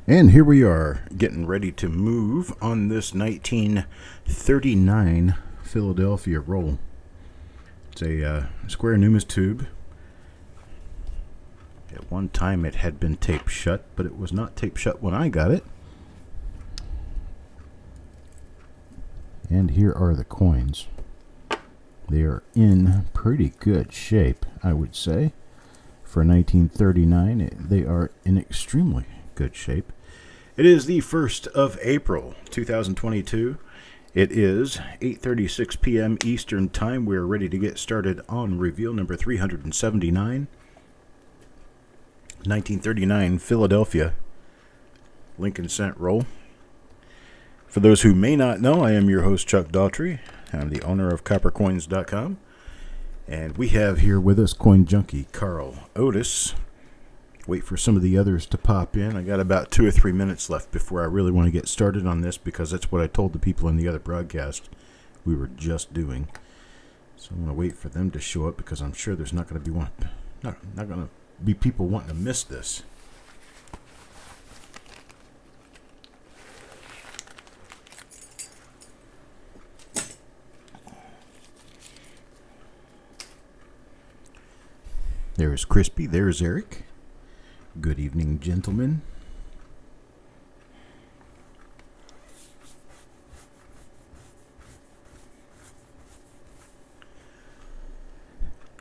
And here we are, getting ready to move on this 1939 Philadelphia roll. It's a square Numis tube. At one time it had been taped shut, but it was not taped shut when I got it. And here are the coins. They are in pretty good shape, I would say. For 1939, they are in extremely good shape. It is the 1st of April, 2022. It is 8:36 p.m. Eastern Time. We're ready to get started on reveal number 379. 1939 Philadelphia Lincoln Cent Roll. For those who may not know, I am your host, Chuck Daughtrey. I'm the owner of coppercoins.com. And we have here with us coin junkie Carl Otis. Wait for some of the others to pop in. I got about 2 or 3 minutes left before I really want to get started on this, because that's what I told the people in the other broadcast we were just doing. So I'm going to wait for them to show up, because I'm sure there's not going to be not going to be people wanting to miss this. There's Crispy. There's Eric. Good evening, gentlemen.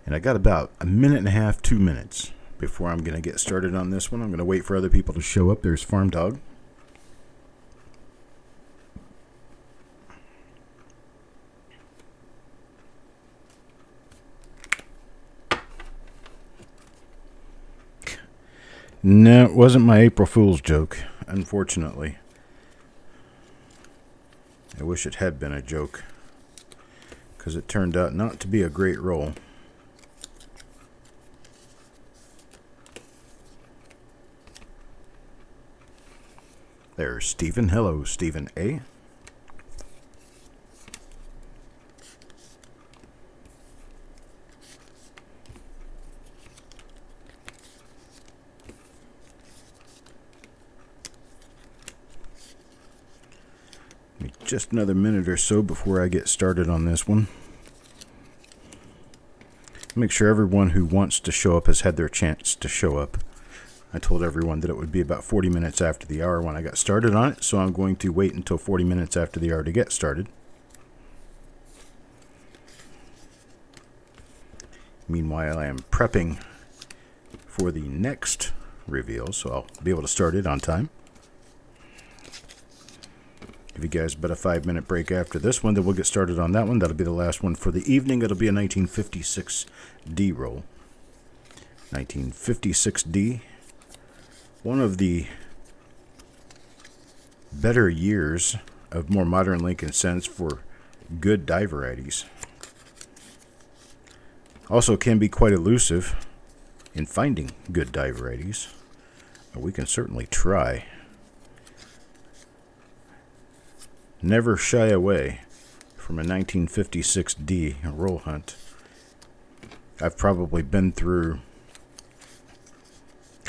And I got about a minute and a half, 2 minutes before I'm going to get started on this one. I'm going to wait for other people to show up. There's Farm Dog. No, it wasn't my April Fool's joke, unfortunately. I wish it had been a joke, because it turned out not to be a great roll. There's Stephen. Hello, Stephen A. Just another minute or so before I get started on this one. Make sure everyone who wants to show up has had their chance to show up. I told everyone that it would be about 40 minutes after the hour when I got started on it, so I'm going to wait until 40 minutes after the hour to get started. Meanwhile, I am prepping for the next reveal, so I'll be able to start it on time. Give you guys about a 5-minute break after this one, then we'll get started on that one. That'll be the last one for the evening. It'll be a 1956 D roll. 1956 D. One of the better years of more modern Lincoln Cents for good die varieties. Also can be quite elusive in finding good die varieties. But we can certainly try. Never shy away from a 1956 D roll hunt. I've probably been through,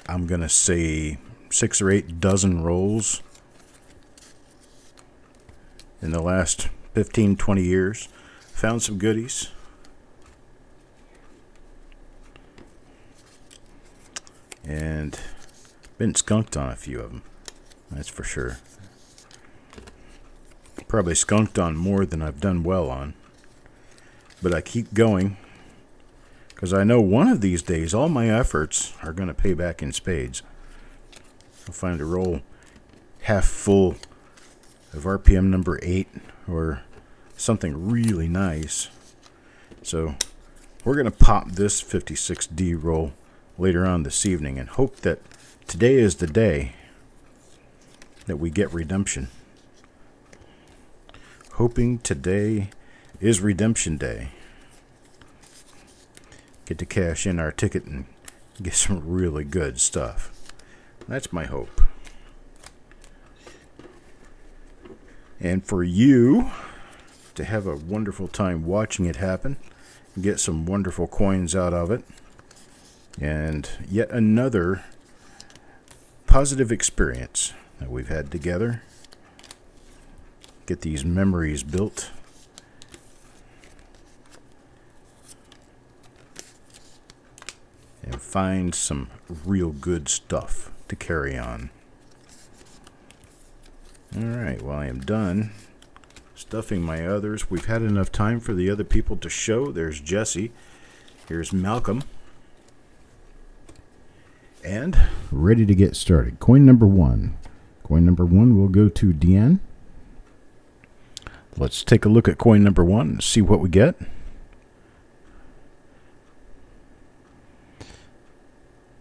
I'm going to say, 6 or 8 dozen rolls in the last 15, 20 years. Found some goodies. And been skunked on a few of them. That's for sure. Probably skunked on more than I've done well on. But I keep going, because I know one of these days all my efforts are going to pay back in spades. I'll find a roll half full of RPM number 8 or something really nice. So we're going to pop this 56D roll later on this evening and hope that today is the day that we get redemption. Hoping today is redemption day. Get to cash in our ticket and get some really good stuff. That's my hope. And for you to have a wonderful time watching it happen, get some wonderful coins out of it, and yet another positive experience that we've had together. Get these memories built. And find some real good stuff to carry on. Alright, well, I am done stuffing my others. We've had enough time for the other people to show. There's Jesse. Here's Malcolm. And ready to get started. Coin number 1. Coin number 1 will go to Deanne. Let's take a look at coin number 1 and see what we get.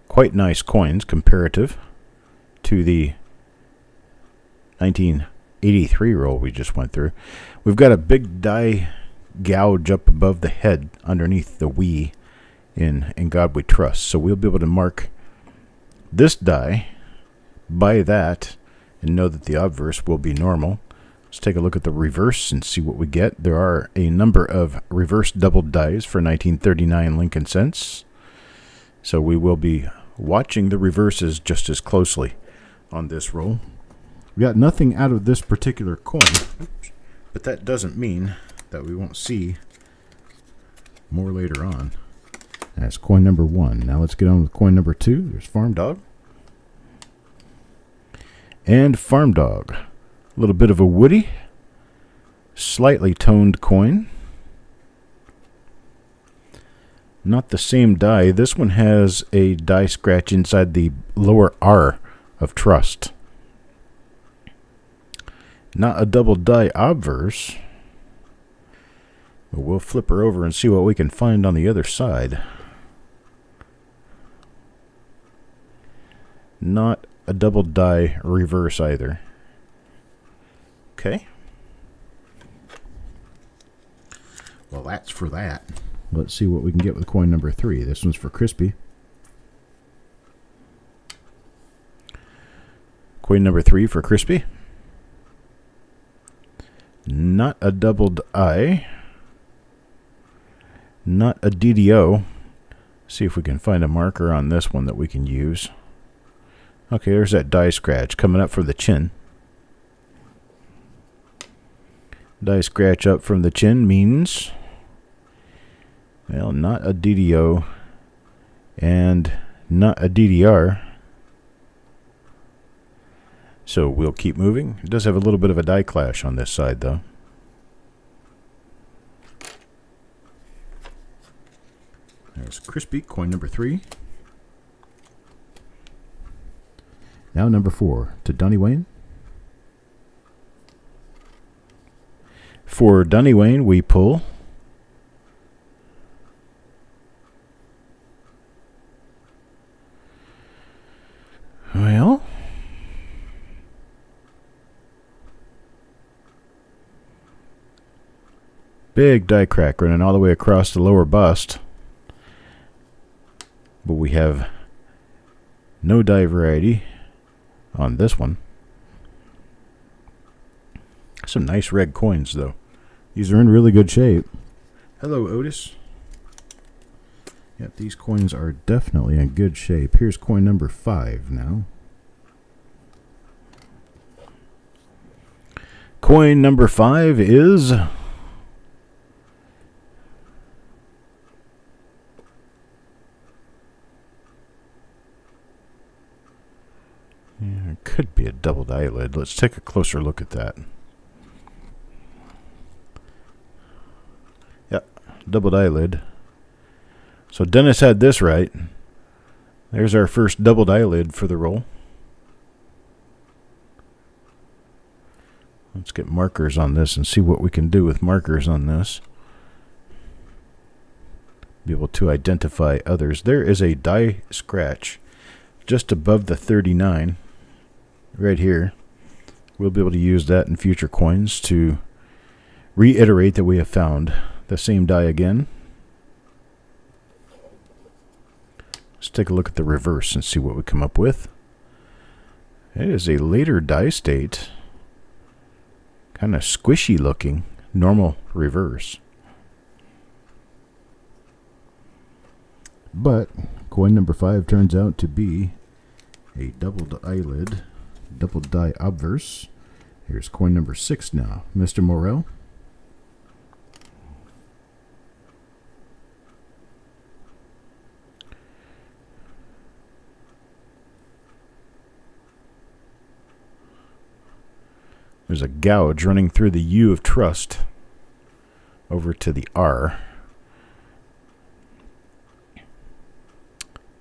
Quite nice coins comparative to the 1983 roll we just went through. We've got a big die gouge up above the head underneath the "We" in God We Trust. So we'll be able to mark this die by that and know that the obverse will be normal. Let's take a look at the reverse and see what we get. There are a number of reverse doubled dies for 1939 Lincoln cents. So we will be watching the reverses just as closely on this roll. We got nothing out of this particular coin, but that doesn't mean that we won't see more later on. That's coin number 1. Now let's get on with coin number 2. There's Farm Dog. And Farm Dog. A little bit of a woody, slightly toned coin. Not the same die. This one has a die scratch inside the lower R of Trust. Not a double die obverse. But we'll flip her over and see what we can find on the other side. Not a double die reverse either. Okay. Well, that's for that. Let's see what we can get with coin number 3. This one's for Crispy. Coin number 3 for Crispy. Not a doubled I. Not a DDO. See if we can find a marker on this one that we can use. Okay, there's that die scratch coming up for the chin. Die scratch up from the chin means, well, not a DDO and not a DDR. So we'll keep moving. It does have a little bit of a die clash on this side, though. There's Crispy, coin number 3. Now number 4 to Donnie Wayne. For Donnie Wayne, we pull well, big die crack running all the way across the lower bust. But we have no die variety on this one. Some nice red coins, though. These are in really good shape. Hello, Otis. Yep, these coins are definitely in good shape. Here's coin number 5 now. Coin number 5 is it could be a doubled eyelid. Let's take a closer look at that. Yep, doubled eyelid. So Dennis had this right. There's our first doubled eyelid for the roll. Let's get markers on this and see what we can do with markers on this. Be able to identify others. There is a die scratch just above the 39 right here. We'll be able to use that in future coins to reiterate that we have found the same die again. Let's take a look at the reverse and see what we come up with. It is a later die state. Kind of squishy looking. Normal reverse. But coin number 5 turns out to be a double eyelid, double die obverse. Here's coin number 6 now. Mr. Morel. There's a gouge running through the U of trust over to the R.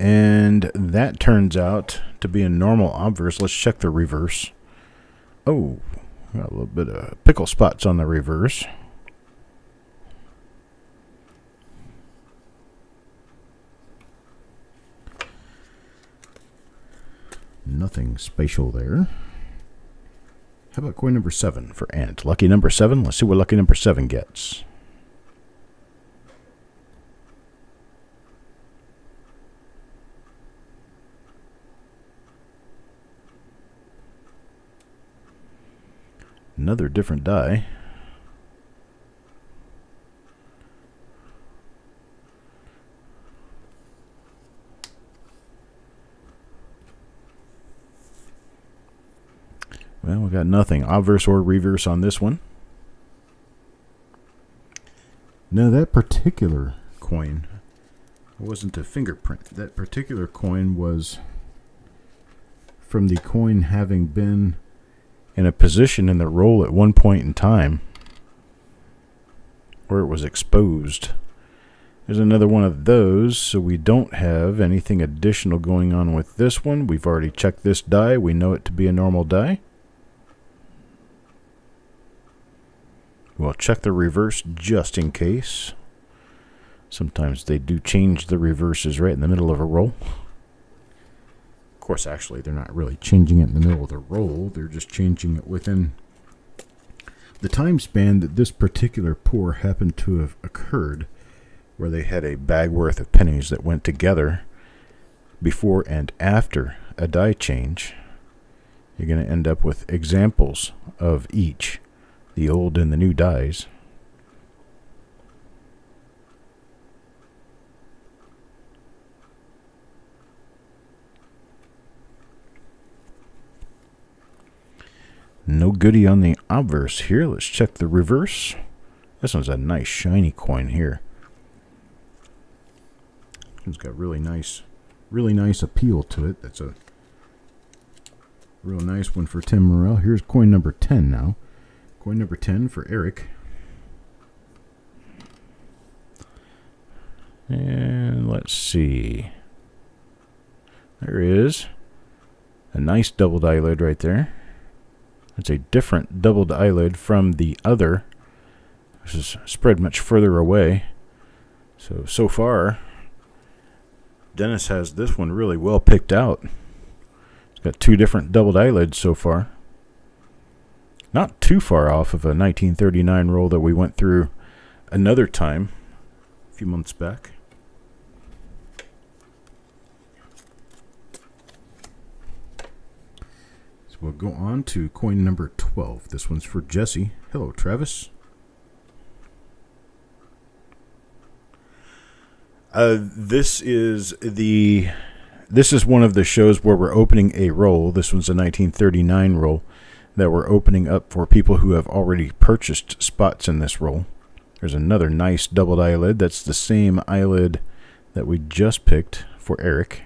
And that turns out to be a normal obverse. Let's check the reverse. Oh, got a little bit of pickle spots on the reverse. Nothing spatial there. How about coin number 7 for Ant? Lucky number 7. Let's see what lucky number 7 gets. Another different die. Well, we got nothing obverse or reverse on this one. Now that particular coin wasn't a fingerprint. That particular coin was from the coin having been in a position in the roll at one point in time where it was exposed. There's another one of those, so we don't have anything additional going on with this one. We've already checked this die. We know it to be a normal die. We'll check the reverse just in case. Sometimes they do change the reverses right in the middle of a roll. Of course, actually, they're not really changing it in the middle of the roll. They're just changing it within the time span that this particular pour happened to have occurred, where they had a bag worth of pennies that went together before and after a die change. You're going to end up with examples of each, the old and the new dies. No goodie on the obverse here. Let's check the reverse. This one's a nice shiny coin here. It's got really nice appeal to it. That's a real nice one for Tim Morrell. Here's coin number 10 now. Coin number 10 for Eric. And let's see. There is a nice doubled eyelid right there. It's a different doubled eyelid from the other, which is spread much further away. So far, Dennis has this one really well picked out. It's got 2 different doubled eyelids so far. Not too far off of a 1939 roll that we went through another time a few months back. We'll go on to coin number 12. This one's for Jesse. Hello, Travis. This is one of the shows where we're opening a roll. This one's a 1939 roll that we're opening up for people who have already purchased spots in this roll. There's another nice doubled eyelid. That's the same eyelid that we just picked for Eric.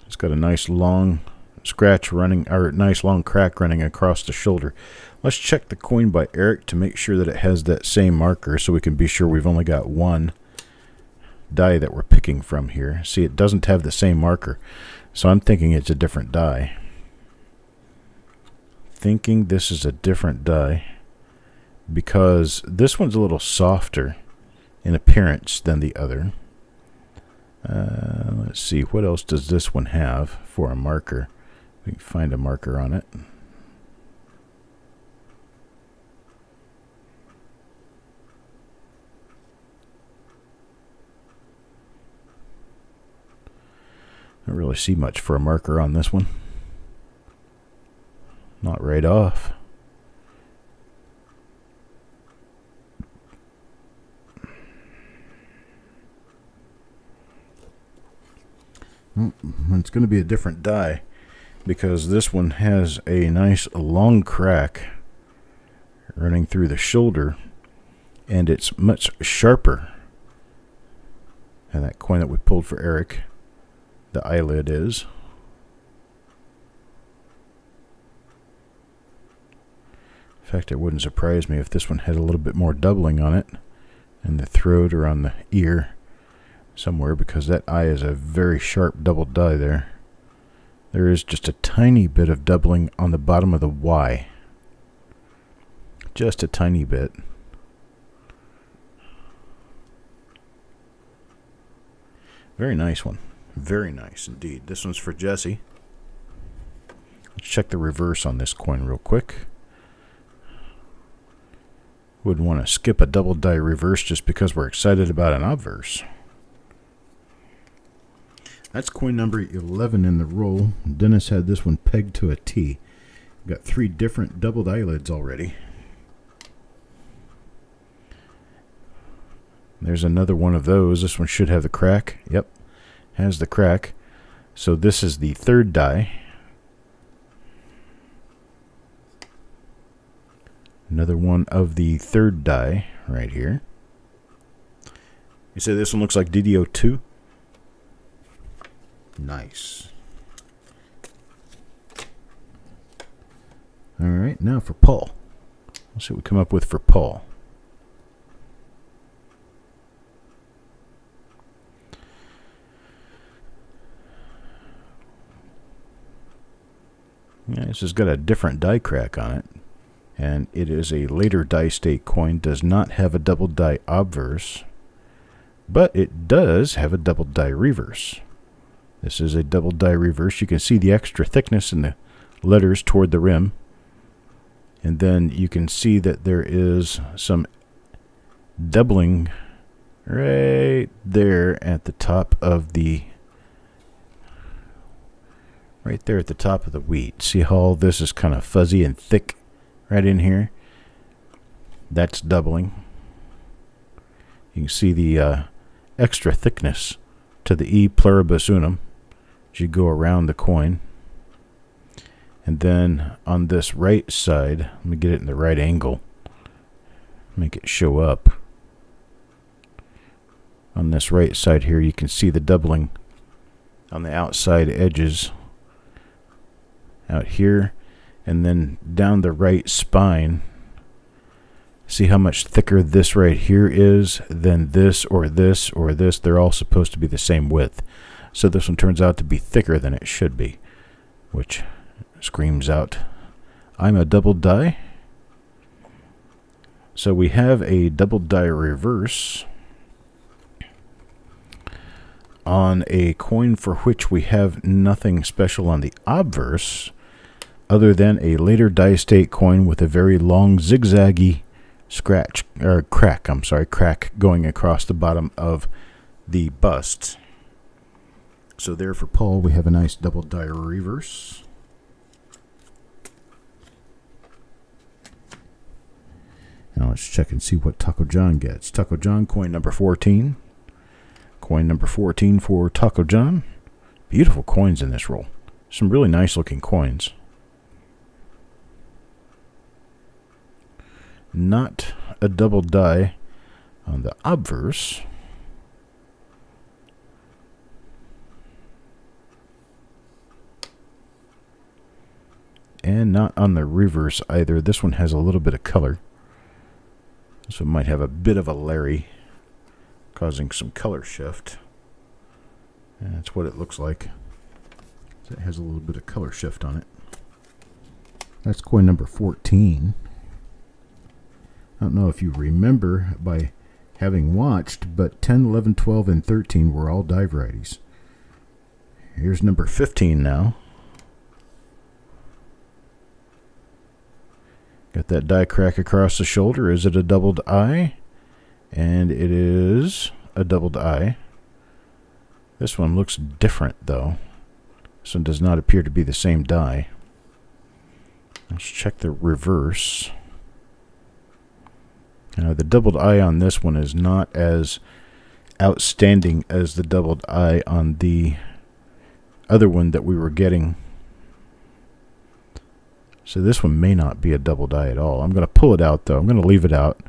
It's got a nice long scratch running, or nice long crack running across the shoulder. Let's check the coin by Eric to make sure that it has that same marker, so we can be sure we've only got one die that we're picking from here. See, it doesn't have the same marker, so I'm thinking it's a different die. Thinking this is a different die because this one's a little softer in appearance than the other. Let's see, what else does this one have for a marker? We can find a marker on it. I don't really see much for a marker on this one. Not right off. It's going to be a different die because this one has a nice long crack running through the shoulder, and it's much sharper. And that coin that we pulled for Eric, the eyelid is. In fact, it wouldn't surprise me if this one had a little bit more doubling on it in the throat or on the ear somewhere, because that eye is a very sharp double die there. There is just a tiny bit of doubling on the bottom of the Y. Just a tiny bit. Very nice one. Very nice indeed. This one's for Jesse. Let's check the reverse on this coin real quick. Wouldn't want to skip a double die reverse just because we're excited about an obverse. That's coin number 11 in the roll. Dennis had this one pegged to a T. Got 3 different doubled eyelids already. There's another one of those. This one should have the crack. Yep, has the crack. So this is the 3rd die. Another one of the 3rd die right here. You say this one looks like DDO2? Nice. Alright, now for Paul. Let's see what we come up with for Paul. Yeah, this has got a different die crack on it. And it is a later die state coin. Does not have a double die obverse, but it does have a double die reverse. This is a double die reverse. You can see the extra thickness in the letters toward the rim. And then you can see that there is some doubling right there at the top of the wheat. See how all this is kind of fuzzy and thick right in here? That's doubling. You can see the extra thickness to the E pluribus unum as you go around the coin. And then on this right side, let me get it in the right angle, make it show up. On this right side here, you can see the doubling on the outside edges out here, and then down the right spine. See how much thicker this right here is than this or this or this. They're all supposed to be the same width. So this one turns out to be thicker than it should be, which screams out, I'm a double die. So we have a double die reverse on a coin for which we have nothing special on the obverse other than a later die state coin with a very long zigzaggy crack going across the bottom of the bust. So there for Paul, we have a nice double die reverse. Now let's check and see what Taco John gets. Taco John, coin number 14. Coin number 14 for Taco John. Beautiful coins in this roll. Some really nice looking coins. Not a double die on the obverse. And not on the reverse either. This one has a little bit of color. This one might have a bit of a Larry, causing some color shift. And that's what it looks like. It has a little bit of color shift on it. That's coin number 14. I don't know if you remember by having watched, but 10, 11, 12, and 13 were all die varieties. Here's number 15 now. Got that die crack across the shoulder. Is it a doubled eye? And it is a doubled eye. This one looks different, though. This one does not appear to be the same die. Let's check the reverse. Now, the doubled eye on this one is not as outstanding as the doubled eye on the other one that we were getting. So this one may not be a double die at all. I'm going to pull it out, though. I'm going to leave it out.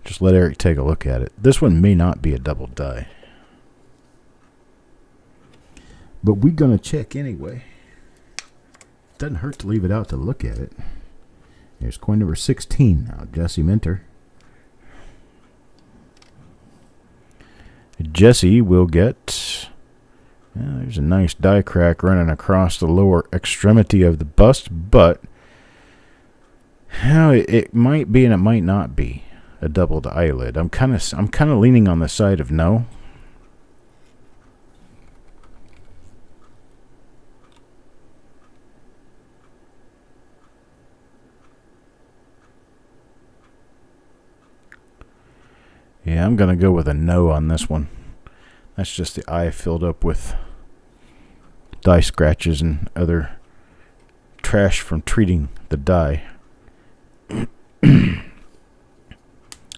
Just let Eric take a look at it. This one may not be a double die. But we're going to check anyway. Doesn't hurt to leave it out to look at it. Here's coin number 16 now. Jesse Minter. Jesse will get... there's a nice die crack running across the lower extremity of the bust, but it might be and it might not be a doubled eyelid. I'm kind of leaning on the side of no. Yeah, I'm going to go with a no on this one. That's just the eye filled up with die scratches and other trash from treating the die.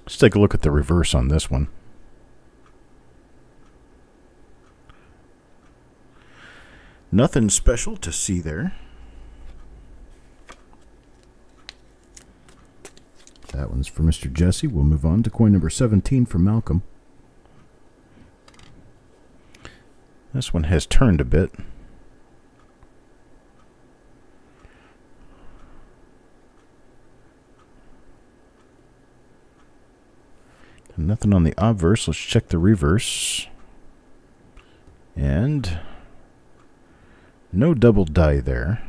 Let's take a look at the reverse on this one. Nothing special to see there. That one's for Mr. Jesse. We'll move on to coin number 17 for Malcolm. This one has turned a bit. Nothing on the obverse. Let's check the reverse. And no double die there.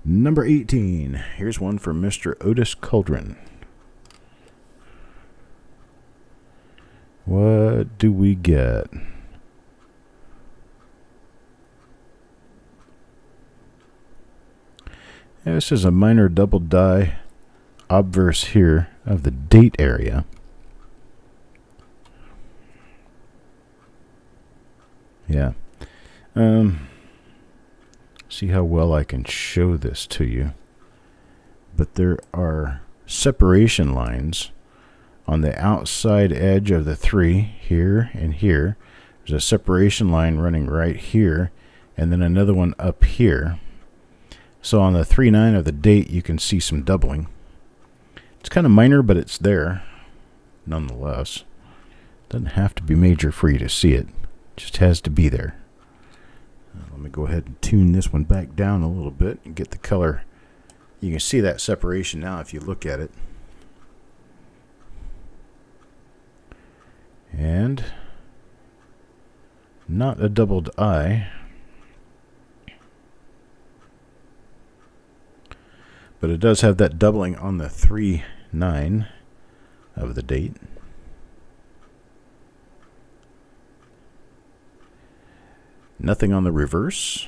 Number 18. Here's one for Mr. Otis Cauldron. What do we get? Yeah, this is a minor double die obverse here of the date area. Yeah. See how well I can show this to you. But there are separation lines on the outside edge of the 3 here and here. There's a separation line running right here and then another one up here. So on the 3-9 of the date you can see some doubling. It's kind of minor, but it's there nonetheless. Doesn't have to be major for you to see it. Just has to be there. Let me go ahead and tune this one back down a little bit and get the color. You can see that separation now if you look at it. And not a doubled eye, but it does have that doubling on the 3-9 of the date. Nothing on the reverse.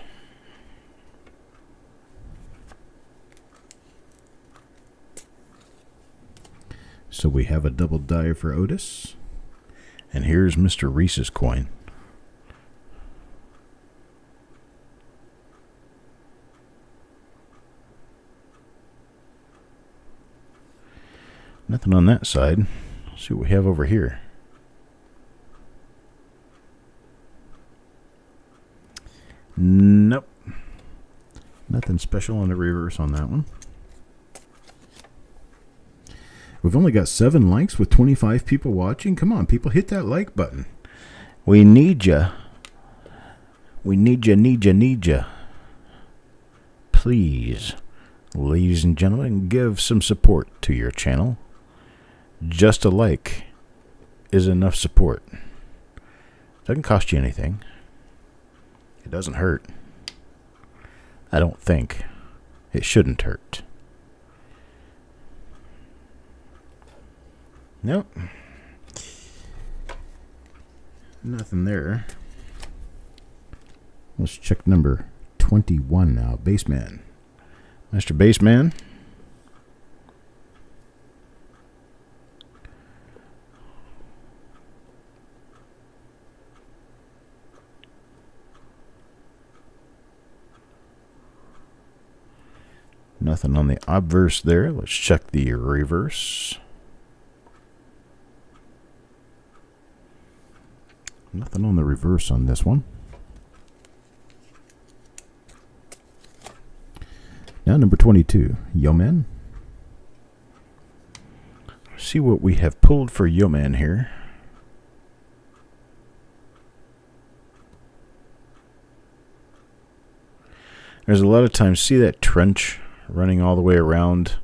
So we have a double die for Otis. And here's Mr. Reese's coin. Nothing on that side. Let's see what we have over here. Nope. Nothing special on the reverse on that one. We've only got 7 likes with 25 people watching. Come on, people, hit that like button. We need ya. We need ya. Please, ladies and gentlemen, give some support to your channel. Just a like is enough support. Doesn't cost you anything. It doesn't hurt. I don't think. It shouldn't hurt. Nope. Nothing there. Let's check number 21 now. Baseman. Mr. Baseman. Nothing on the obverse there. Let's check the reverse. Nothing on the reverse on this one. Now number 22, Yeoman. See what we have pulled for Yeoman here. There's a lot of times, see that trench running all the way around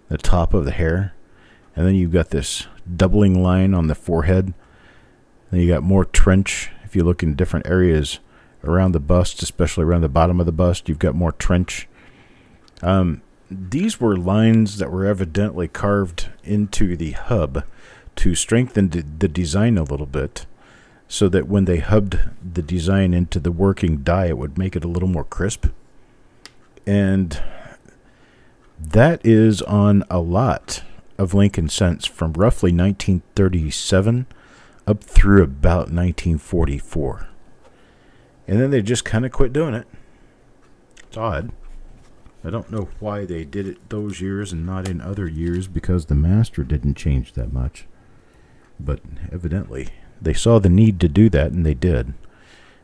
the top of the hair? And then you've got this doubling line on the forehead. Then you got more trench. If you look in different areas around the bust, especially around the bottom of the bust, you've got more trench. These were lines that were evidently carved into the hub to strengthen the design a little bit, so that when they hubbed the design into the working die, it would make it a little more crisp. And that is on a lot of Lincoln Cents from roughly 1937 up through about 1944. And then they just kind of quit doing it. It's odd. I don't know why they did it those years and not in other years, because the master didn't change that much. But evidently, they saw the need to do that, and they did.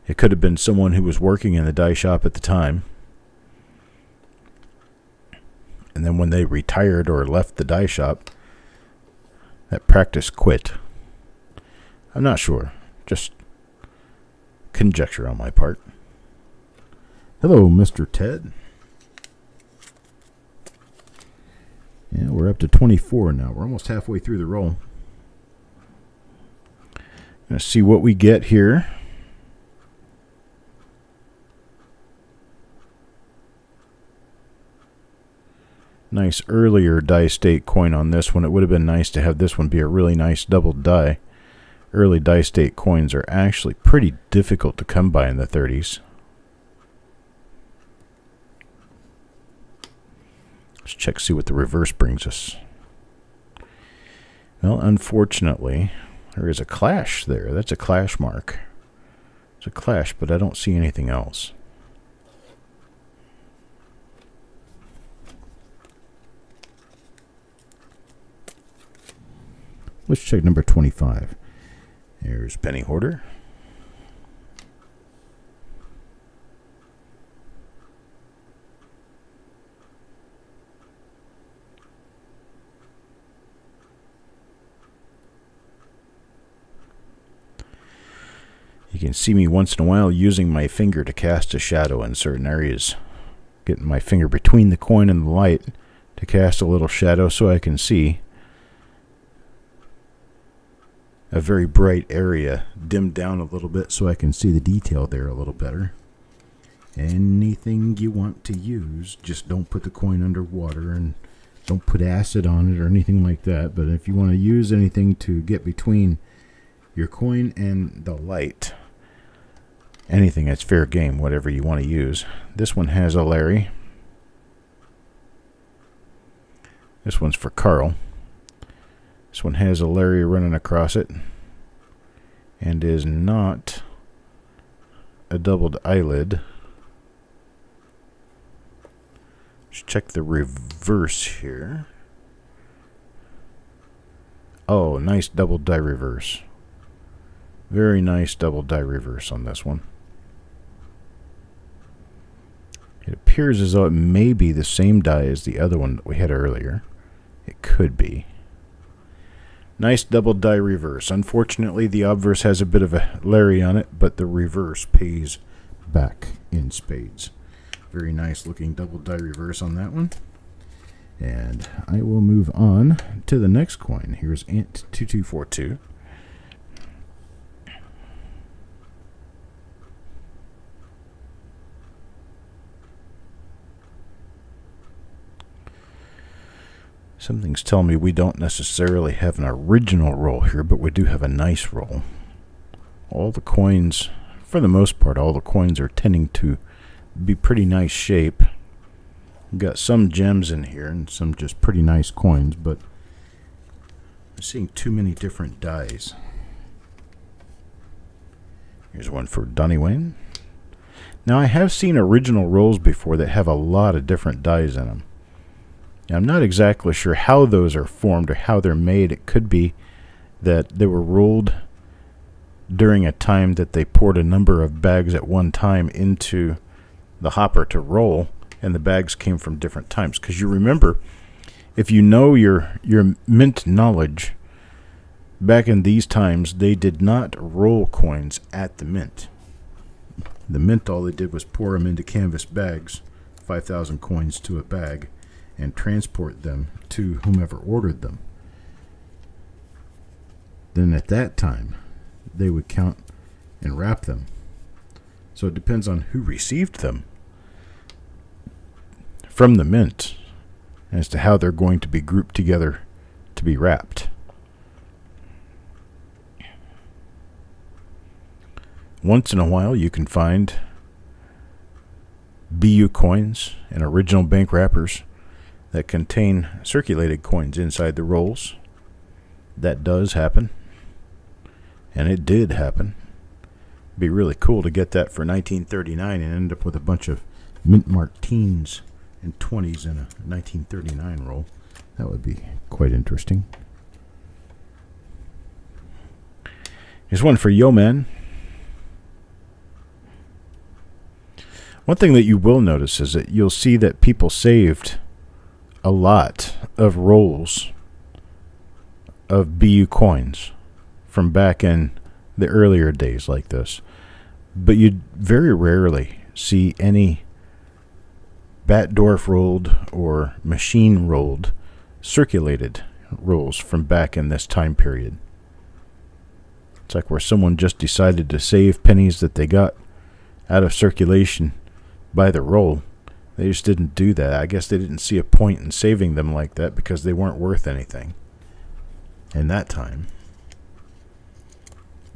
It could have been someone who was working in the die shop at the time. And then when they retired or left the die shop, that practice quit. I'm not sure. Just conjecture on my part. Hello, Mr. Ted. Yeah, we're up to 24 now. We're almost halfway through the roll. Gonna see what we get here. Nice earlier die state coin on this one. It would have been nice to have this one be a really nice double die. Early die state coins are actually pretty difficult to come by in the 30s. Let's check, see what the reverse brings us. Well, unfortunately, there is a clash there. That's a clash mark. It's a clash, but I don't see anything else. Let's check number 25. There's Penny Hoarder. You can see me once in a while using my finger to cast a shadow in certain areas. Getting my finger between the coin and the light to cast a little shadow so I can see a very bright area dimmed down a little bit so I can see the detail there a little better. Anything you want to use, just don't put the coin underwater and don't put acid on it or anything like that. But if you want to use anything to get between your coin and the light, anything that's fair game, whatever you want to use. This one has a Larry. This one's for Carl. This one has a Larry running across it and is not a doubled eyelid. Let's check the reverse here. Oh, nice double die reverse. Very nice double die reverse on this one. It appears as though it may be the same die as the other one that we had earlier. It could be. Nice double die reverse. Unfortunately, the obverse has a bit of a Larry on it, but the reverse pays back in spades. Very nice looking double die reverse on that one. And I will move on to the next coin. Here's Ant 2242. Something's telling me we don't necessarily have an original roll here, but we do have a nice roll. All the coins, for the most part, all the coins are tending to be pretty nice shape. We've got some gems in here and some just pretty nice coins, but I'm seeing too many different dies. Here's one for Donnie Wayne. Now, I have seen original rolls before that have a lot of different dies in them. Now, I'm not exactly sure how those are formed or how they're made. It could be that they were rolled during a time that they poured a number of bags at one time into the hopper to roll, and the bags came from different times. Because you remember, if you know your mint knowledge, back in these times, they did not roll coins at the mint. The mint, all they did was pour them into canvas bags, 5,000 coins to a bag, and transport them to whomever ordered them. Then at that time, they would count and wrap them. So it depends on who received them from the mint as to how they're going to be grouped together to be wrapped. Once in a while, you can find BU coins and original bank wrappers that contain circulated coins inside the rolls. That does happen. And it did happen. It'd be really cool to get that for 1939 and end up with a bunch of mint marked teens and 20s in a 1939 roll. That would be quite interesting. Here's one for Yo Man. One thing that you will notice is that you'll see that people saved a lot of rolls of BU coins from back in the earlier days like this. But you very rarely see any Batdorf rolled or machine rolled circulated rolls from back in this time period. It's like where someone just decided to save pennies that they got out of circulation by the roll. They just didn't do that. I guess they didn't see a point in saving them like that because they weren't worth anything in that time.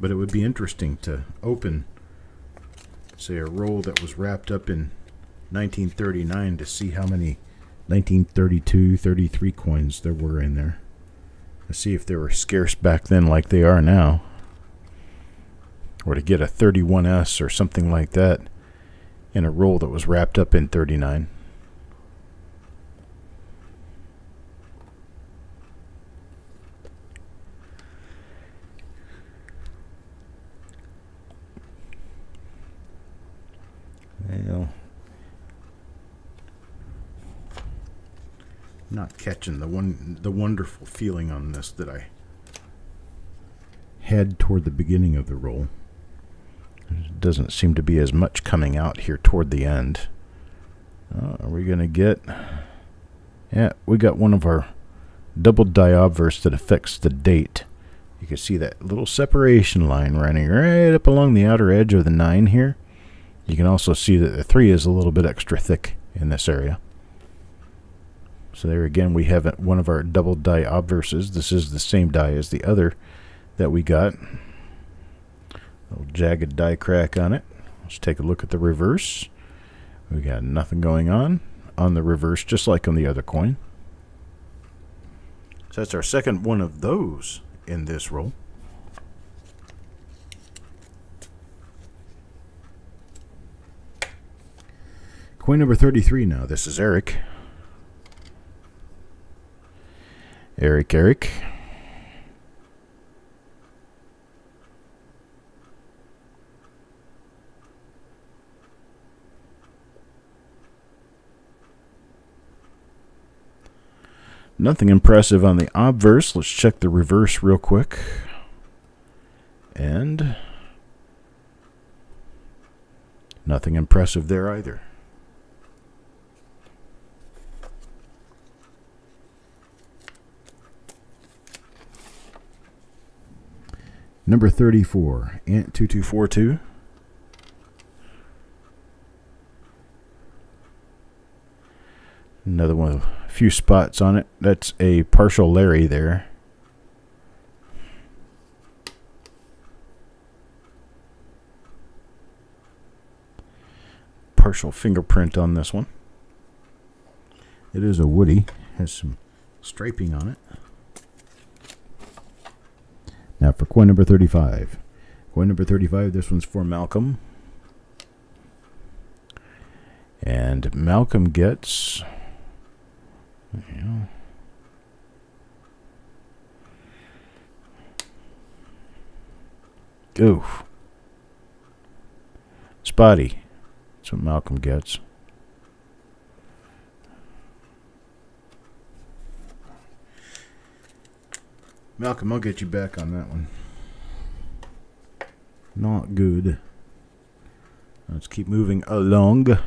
But it would be interesting to open, say, a roll that was wrapped up in 1939 to see how many 1932, 33 coins there were in there. To see if they were scarce back then like they are now. Or to get a 31S or something like that in a roll that was wrapped up in 39. Well, not catching the wonderful feeling on this that I had toward the beginning of the roll. There doesn't seem to be as much coming out here toward the end. Are we going to get... Yeah, we got one of our double die obverse that affects the date. You can see that little separation line running right up along the outer edge of the 9 here. You can also see that the 3 is a little bit extra thick in this area. So there again, we have one of our double die obverses. This is the same die as the other that we got. Little jagged die crack on it. Let's take a look at the reverse. We got nothing going on the reverse, just like on the other coin. So that's our second one of those in this roll. Coin number 33 now. This is Eric. Eric. Nothing impressive on the obverse. Let's check the reverse real quick. And nothing impressive there either. Number 34, Ant 2242. Another one with a few spots on it. That's a partial Larry there. Partial fingerprint on this one. It is a Woody. Has some striping on it. Now for coin number 35. Coin number 35, this one's for Malcolm. And Malcolm gets... Ooh. Spotty. That's what Malcolm gets. Malcolm, I'll get you back on that one. Not good. Let's keep moving along.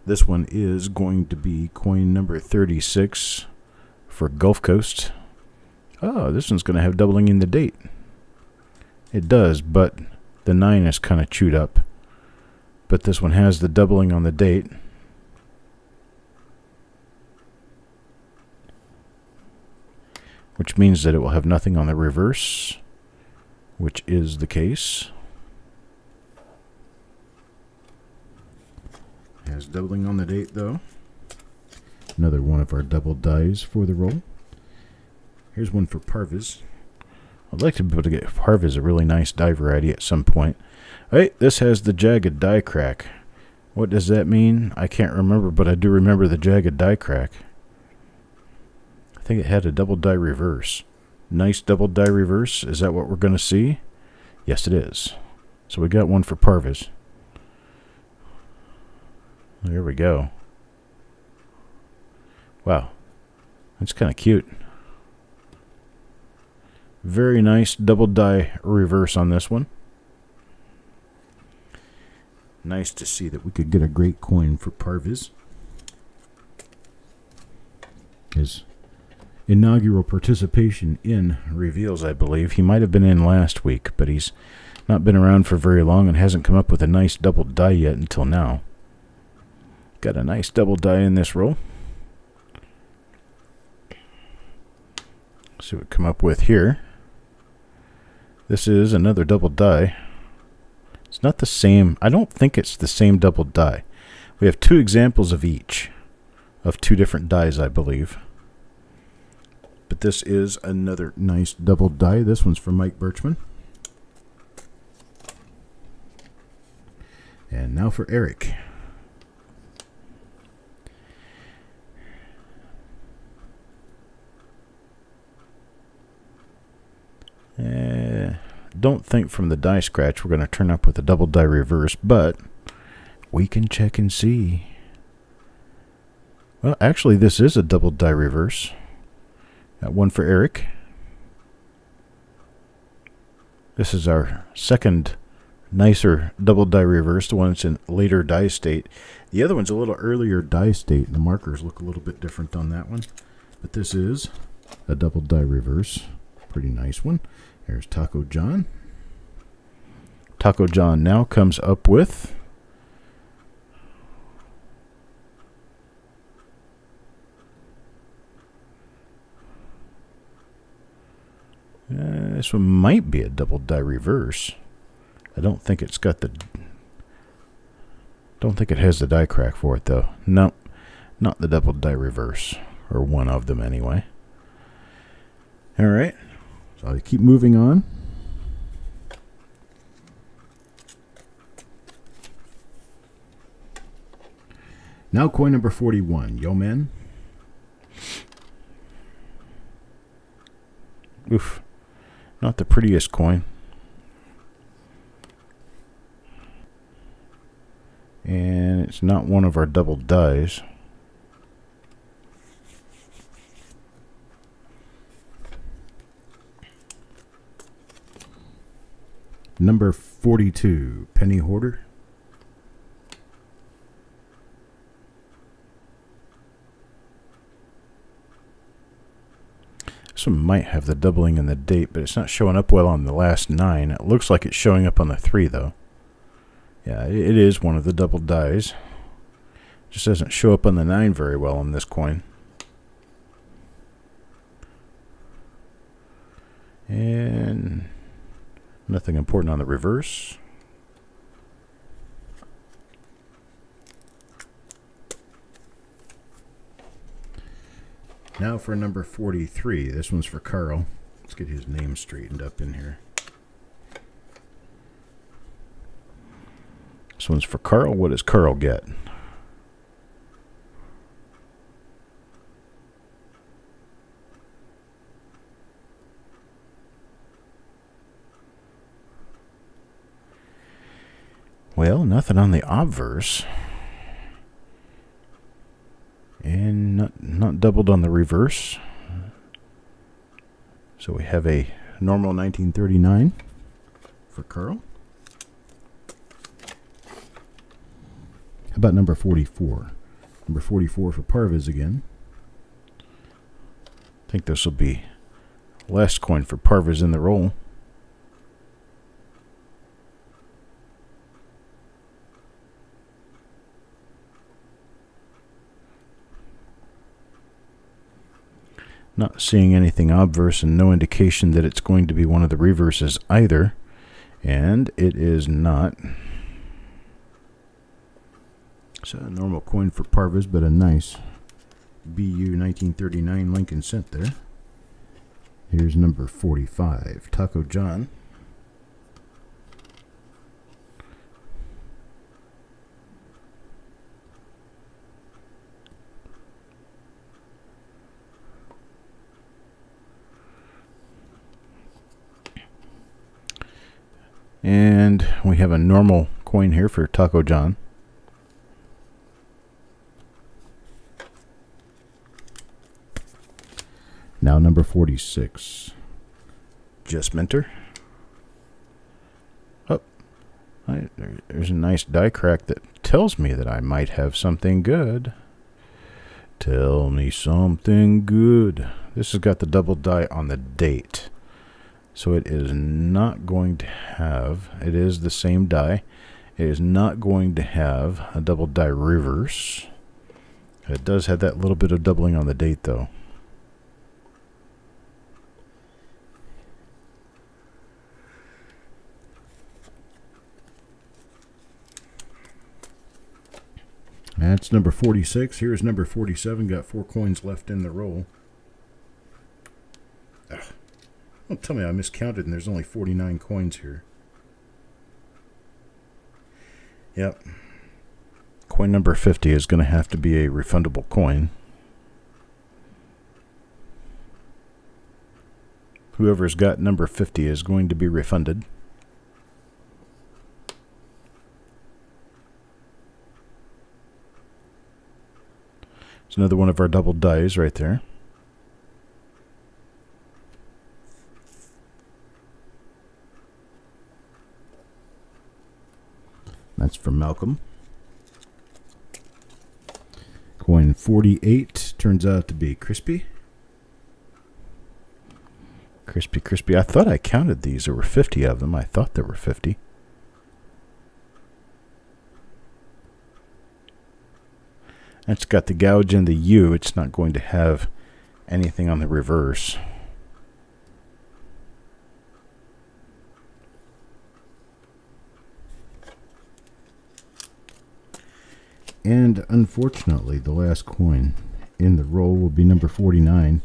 This one is going to be coin number 36 for Gulf Coast. Oh, this one's going to have doubling in the date. It does, but the 9 is kind of chewed up. But this one has the doubling on the date. Which means that it will have nothing on the reverse, which is the case. It has doubling on the date, though. Another one of our double dies for the roll. Here's one for Parvis. I'd like to be able to get Parvis a really nice die variety at some point. Hey, this has the jagged die crack. What does that mean? I can't remember, but I do remember the jagged die crack. I think it had a double die reverse. Nice double die reverse. Is that what we're going to see? Yes, it is. So we got one for Parvis. There we go. Wow. That's kind of cute. Very nice double die reverse on this one. Nice to see that we could get a great coin for Parvis. His inaugural participation in reveals, I believe. He might have been in last week, but he's not been around for very long and hasn't come up with a nice double die yet until now. Got a nice double die in this roll. See what we come up with here. This is another double die. It's not the same. I don't think it's the same double die. We have two examples of each, of two different dies, I believe. But this is another nice double die. This one's for Mike Birchman. And now for Eric. Don't think from the die scratch we're going to turn up with a double die reverse, but we can check and see. Well, actually, this is a double die reverse. Got one for Eric. This is our second nicer double die reverse. The one that's in later die state. The other one's a little earlier die state, and the markers look a little bit different on that one. But this is a double die reverse. Pretty nice one. There's Taco John. Taco John now comes up with this one might be a double die reverse. I don't think it's got the... Don't think it has the die crack for it, though. Nope, not the double die reverse. Or one of them, anyway. Alright, so I'll keep moving on. Now coin number 41, Yo Man. Oof, not the prettiest coin. And it's not one of our double dies. Number 42, Penny Hoarder. This one might have the doubling in the date, but it's not showing up well on the last 9. It looks like it's showing up on the 3, though. Yeah, it is one of the double dies. Just doesn't show up on the 9 very well on this coin. And nothing important on the reverse. Now for number 43. This one's for Carl. Let's get his name straightened up in here. This one's for Carl. What does Carl get? Well, nothing on the obverse. And not doubled on the reverse. So we have a normal 1939 for Carl. How about number 44? Number 44 for Parviz again. I think this will be last coin for Parviz in the roll. Not seeing anything obverse and no indication that it's going to be one of the reverses either. And it is not. It's a normal coin for Parviz, but a nice BU 1939 Lincoln cent there. Here's number 45, Taco John. And we have a normal coin here for Taco John. Now number 46, Just Minter. Oh, there's a nice die crack that tells me that I might have something good. Tell me something good. This has got the double die on the date. So it is not going to have, it is the same die. It is not going to have a double die reverse. It does have that little bit of doubling on the date though. That's number 46. Here's number 47. Got 4 coins left in the roll. Ugh. Don't tell me I miscounted and there's only 49 coins here. Yep. Coin number 50 is going to have to be a refundable coin. Whoever's got number 50 is going to be refunded. It's another one of our double dies right there. That's from Malcolm. Coin 48 turns out to be Crispy. Crispy. I thought I counted these. There were 50 of them. I thought there were 50. It's got the gouge and the U. It's not going to have anything on the reverse. And unfortunately, the last coin in the roll will be number 49.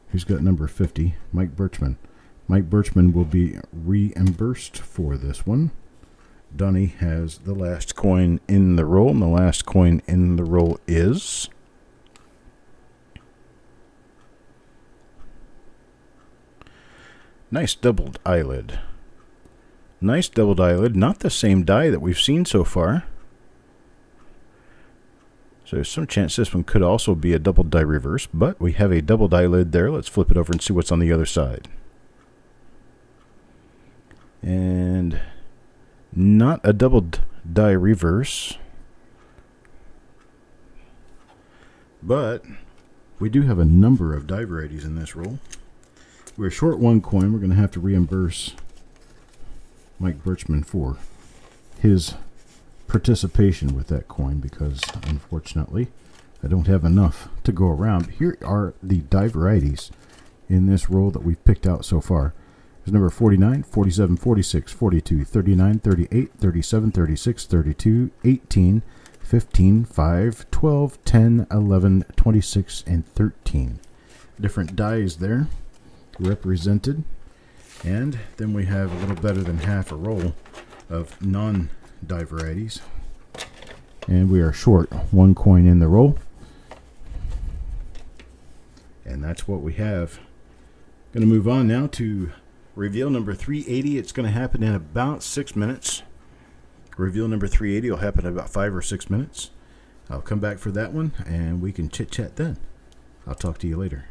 Who's got number 50? Mike Birchman. Mike Birchman will be reimbursed for this one. Donnie has the last coin in the roll, and the last coin in the roll is nice doubled eyelid. Nice doubled eyelid, not the same die that we've seen so far. So there's some chance this one could also be a double die reverse, but we have a double die lid there. Let's flip it over and see what's on the other side. And not a double die reverse, but we do have a number of die varieties in this roll. We're short 1 coin. We're going to have to reimburse Mike Birchman for his participation with that coin because unfortunately I don't have enough to go around. Here are the die varieties in this roll that we've picked out so far. There's number 49, 47, 46, 42, 39, 38, 37, 36, 32, 18, 15, 5, 12, 10, 11, 26, and 13. Different dies there represented. And then we have a little better than half a roll of non-die varieties. And we are short 1 coin in the roll. And that's what we have. Going to move on now to reveal number 380. It's going to happen in about 6 minutes. Reveal number 380 will happen in about 5 or 6 minutes. I'll come back for that one, and we can chit-chat then. I'll talk to you later.